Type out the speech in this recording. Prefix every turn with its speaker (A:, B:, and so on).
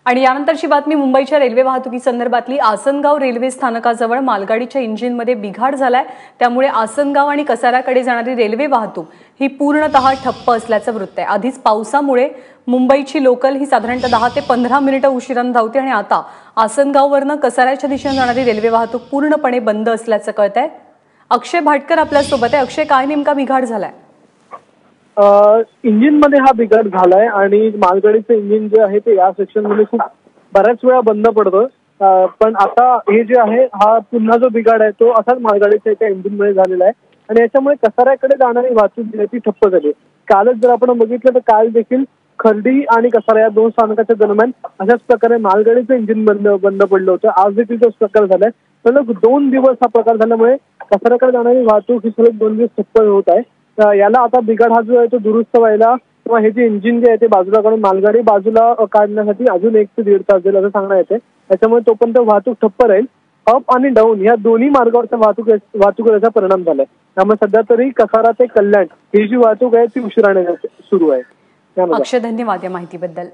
A: आणि यानंतरची बातमी मुंबईच्या रेल्वे वाहतुकीसंदर्भातली। आसनगाव रेल्वे स्थानकाजवळ मालगाडीच्या इंजिनमध्ये बिघाड झालाय, त्यामुळे आसनगाव आणि कसाऱ्याकडे जाणारी रेल्वे वाहतूक ही पूर्णतः ठप्प असल्याचं वृत्त आहे। आधीच पावसामुळे मुंबईची लोकल ही साधारणतः 10 ते 15 मिनिटं उशिराने धावते आणि आता आसनगाववरनं कसाऱ्याच्या दिशेने जाणारी रेल्वे वाहतूक पूर्णपणे बंद असल्याचं कळतंय। अक्षय भाटकर आपल्या सोबत आहे। अक्षय, काय नेमका बिघाड झालाय?
B: इंजिन मध्ये हा बिघाड झालाय आणि मालगाडीचं इंजिन जे आहे ते या सेक्शन मध्ये खूप बऱ्याच वेळा बंद पडतं, पण आता हे जे आहे हा पुन्हा जो बिघाड आहे तो असाच मालगाडीच्या एका इंजिन मध्ये झालेला आहे आणि याच्यामुळे कसाऱ्याकडे जाणारी वाहतूक जी आहे ती ठप्प झाली। कालच जर आपण बघितलं तर काल देखील खर्डी आणि कसारा या दोन स्थानकाच्या दरम्यान अशाच प्रकारे मालगाडीचं इंजिन बंद पडलं होतं। आज देखील तोच प्रकार झालाय। सलग 2 दिवस हा प्रकार झाल्यामुळे कसाऱ्याकडे जाणारी वाहतूक ही सलग 2 दिवस ठप्प होत आहे। याला आता बिघाड हा जो आहे तो दुरुस्त व्हायला किंवा हे जे इंजिन जे आहे ते बाजूला काढून मालगाडी बाजूला काढण्यासाठी अजून 1 ते 1.5 तास जाईल असं सांगण्यात येते। त्याच्यामुळे तोपर्यंत वाहतूक ठप्प राहील। अप आणि डाऊन या दोन्ही मार्गावरच्या वाहतुकीवर याचा परिणाम झालाय। त्यामुळे सध्या तरी कसारा ते कल्याण ही जी वाहतूक आहे ती उशिराने सुरू आहे।
A: अक्षय, धन्यवाद या माहितीबद्दल।